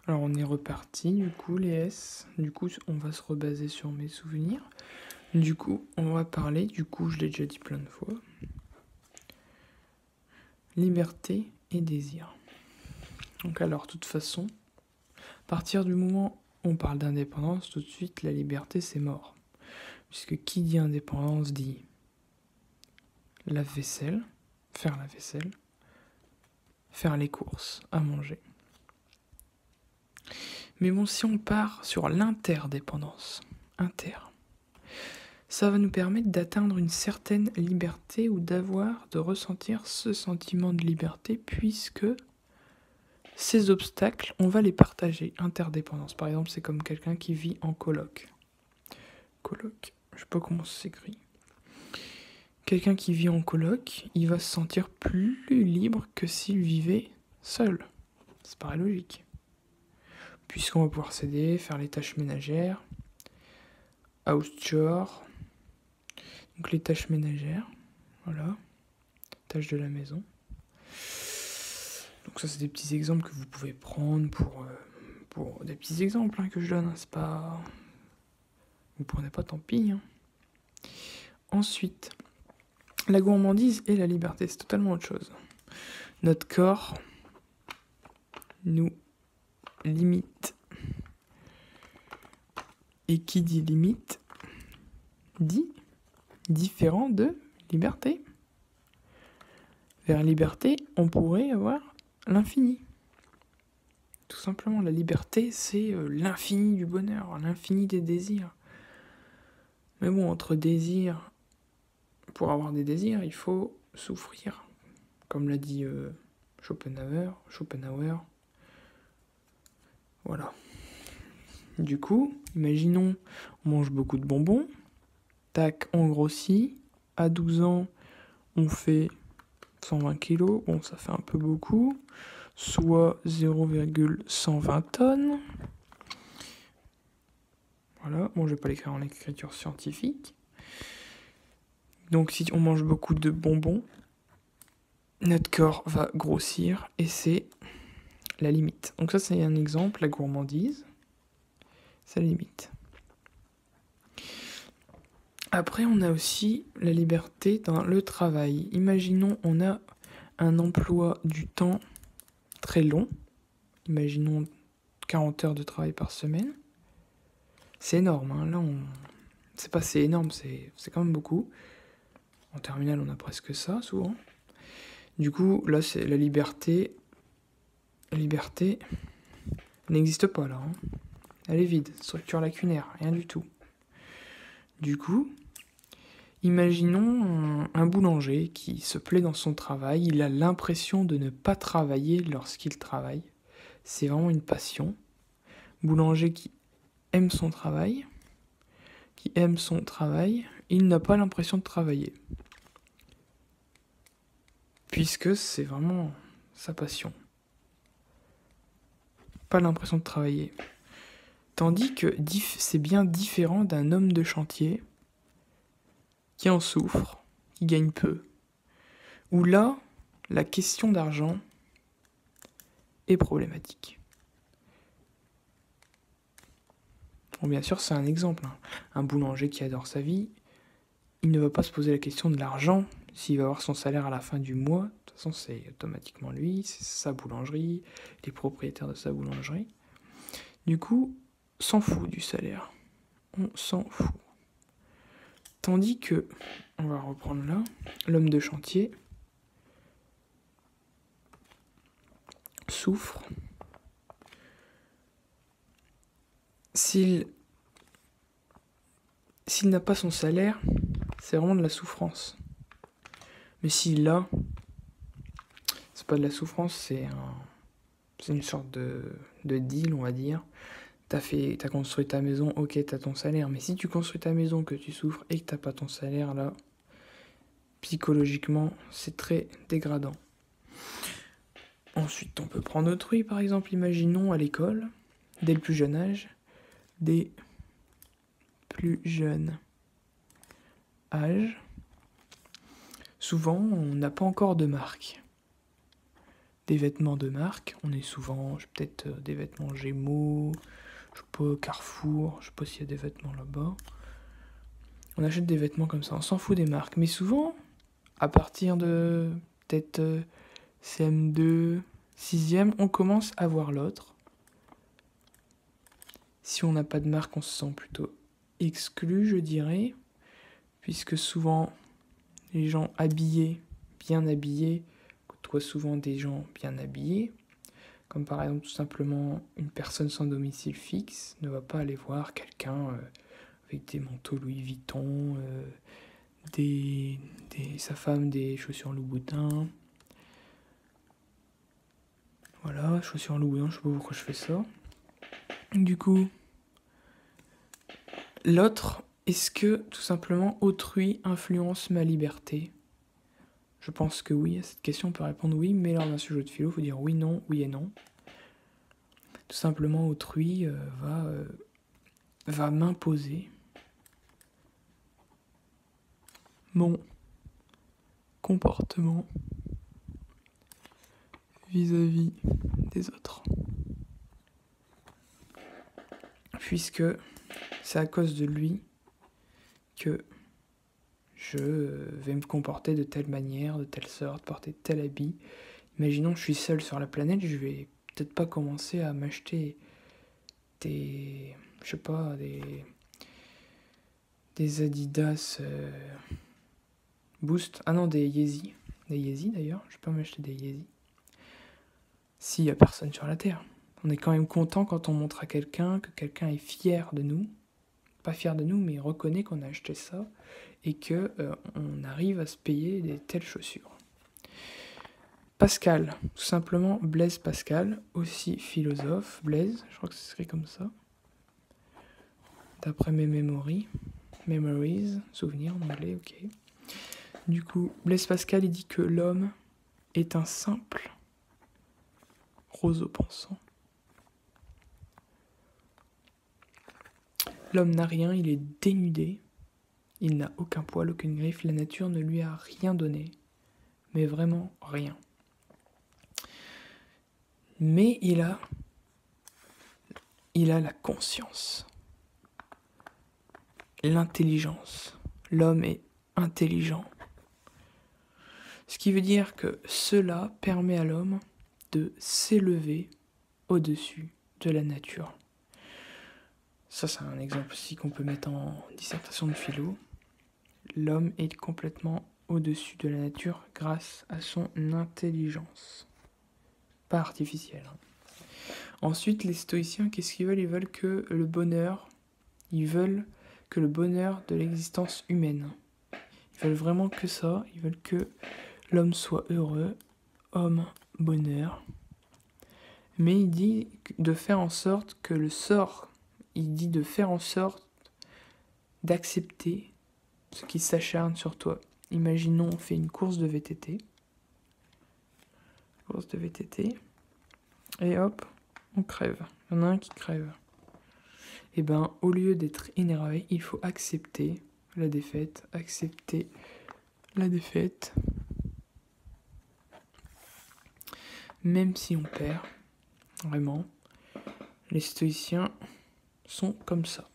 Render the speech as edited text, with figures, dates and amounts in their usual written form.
Alors on est reparti, du coup, les S. Du coup, on va se rebaser sur mes souvenirs. Du coup, on va parler, du coup, je l'ai déjà dit plein de fois, liberté et désir. Donc alors, de toute façon, à partir du moment où on parle d'indépendance, tout de suite, la liberté, c'est mort. Puisque qui dit indépendance dit lave-vaisselle, faire la vaisselle, faire les courses, à manger. Mais bon, si on part sur l'interdépendance, ça va nous permettre d'atteindre une certaine liberté ou de ressentir ce sentiment de liberté puisque ces obstacles, on va les partager. Interdépendance, par exemple, c'est comme quelqu'un qui vit en coloc. Coloc, je sais pas comment ça s'écrit. Quelqu'un qui vit en coloc, il va se sentir plus libre que s'il vivait seul. Ça paraît logique. Puisqu'on va pouvoir s'aider, faire les tâches ménagères, house chore, donc les tâches ménagères, voilà, tâches de la maison. Donc ça c'est des petits exemples que vous pouvez prendre pour des petits exemples que je donne, hein, c'est pas... Vous prenez pas, tant pis. Hein. Ensuite, la gourmandise et la liberté, c'est totalement autre chose. Notre corps nous limite. Et qui dit limite dit différent de liberté. Vers liberté, on pourrait avoir l'infini. Tout simplement, la liberté, c'est l'infini du bonheur, l'infini des désirs. Mais bon, entre désirs, pour avoir des désirs, il faut souffrir. Comme l'a dit Schopenhauer. Voilà. Du coup, imaginons, on mange beaucoup de bonbons. Tac, on grossit. À 12 ans, on fait 120 kilos. Bon, ça fait un peu beaucoup. Soit 0,120 tonnes. Voilà, bon je vais pas l'écrire en écriture scientifique. Donc si on mange beaucoup de bonbons, notre corps va grossir et c'est la limite. Donc ça c'est un exemple, la gourmandise, c'est la limite. Après on a aussi la liberté dans le travail. Imaginons on a un emploi du temps très long. Imaginons 40 heures de travail par semaine. C'est énorme, hein. Là c'est pas c'est énorme, c'est quand même beaucoup. En terminale, on a presque ça, souvent. Du coup, là, c'est la liberté. La liberté n'existe pas, là. Hein. Elle est vide. Structure lacunaire. Rien du tout. Du coup, imaginons un boulanger qui se plaît dans son travail. Il a l'impression de ne pas travailler lorsqu'il travaille. C'est vraiment une passion. Boulanger qui aime son travail. Il n'a pas l'impression de travailler. Puisque c'est vraiment sa passion. Pas l'impression de travailler. Tandis que c'est bien différent d'un homme de chantier qui en souffre, qui gagne peu. Où là, la question d'argent est problématique. Bon, bien sûr, c'est un exemple. Hein. Un boulanger qui adore sa vie, il ne va pas se poser la question de l'argent s'il va avoir son salaire à la fin du mois. De toute façon, c'est automatiquement lui, c'est sa boulangerie, les propriétaires de sa boulangerie. Du coup, s'en fout du salaire. On s'en fout. Tandis que, on va reprendre là, l'homme de chantier souffre. S'il n'a pas son salaire, c'est vraiment de la souffrance. Mais s'il l'a, c'est pas de la souffrance, c'est une sorte de deal, on va dire. T'as construit ta maison, ok, t'as ton salaire. Mais si tu construis ta maison, que tu souffres et que t'as pas ton salaire, là, psychologiquement, c'est très dégradant. Ensuite, on peut prendre autrui, par exemple, imaginons à l'école, dès le plus jeune âge, souvent, on n'a pas encore de marque. des vêtements de marque. On est souvent, peut-être des vêtements Gémeaux, je sais pas, Carrefour, je sais pas s'il y a des vêtements là-bas. On achète des vêtements comme ça, on s'en fout des marques. Mais souvent, à partir de peut-être CM2, 6e, on commence à voir l'autre. Si on n'a pas de marque, on se sent plutôt exclu, je dirais. Puisque souvent, les gens habillés, bien habillés, côtoient souvent des gens bien habillés. Comme par exemple, tout simplement, une personne sans domicile fixe ne va pas aller voir quelqu'un avec des manteaux Louis Vuitton, sa femme des chaussures Louboutin. Voilà, chaussures Louboutin, je sais pas pourquoi je fais ça. Du coup, l'autre, est-ce que tout simplement autrui influence ma liberté ? Je pense que oui, à cette question on peut répondre oui, mais lors d'un sujet de philo, il faut dire oui, non, oui et non. Tout simplement autrui va m'imposer mon comportement vis-à-vis des autres. Puisque c'est à cause de lui que je vais me comporter de telle manière, de telle sorte, porter tel habit. Imaginons que je suis seul sur la planète, je vais peut-être pas commencer à m'acheter des Adidas Boost. Ah non, des Yeezy. Des Yeezy d'ailleurs, je vais pas m'acheter des Yeezy. S'il y a personne sur la Terre. On est quand même content quand on montre à quelqu'un que quelqu'un est fier de nous. Pas fier de nous, mais reconnaît qu'on a acheté ça et que on arrive à se payer des telles chaussures. Pascal, tout simplement Blaise Pascal, aussi philosophe. Blaise, je crois que ce serait comme ça. D'après mes memories, souvenirs en anglais, ok. Du coup, Blaise Pascal, il dit que l'homme est un simple roseau pensant. L'homme n'a rien, il est dénudé, il n'a aucun poil, aucune griffe, la nature ne lui a rien donné, mais vraiment rien. Mais il a la conscience, l'intelligence. L'homme est intelligent. Ce qui veut dire que cela permet à l'homme de s'élever au-dessus de la nature. Ça, c'est un exemple aussi qu'on peut mettre en dissertation de philo. L'homme est complètement au-dessus de la nature grâce à son intelligence. Pas artificielle. Ensuite, les stoïciens, qu'est-ce qu'ils veulent ? Ils veulent que le bonheur de l'existence humaine. Ils veulent vraiment que ça. Ils veulent que l'homme soit heureux, homme, bonheur. Mais il dit de faire en sorte que le sort, il dit de faire en sorte d'accepter ce qui s'acharne sur toi. Imaginons, on fait une course de VTT. Et hop, on crève. Il y en a un qui crève. Et ben, au lieu d'être énervé, il faut accepter la défaite. Même si on perd, vraiment, les stoïciens sont comme ça.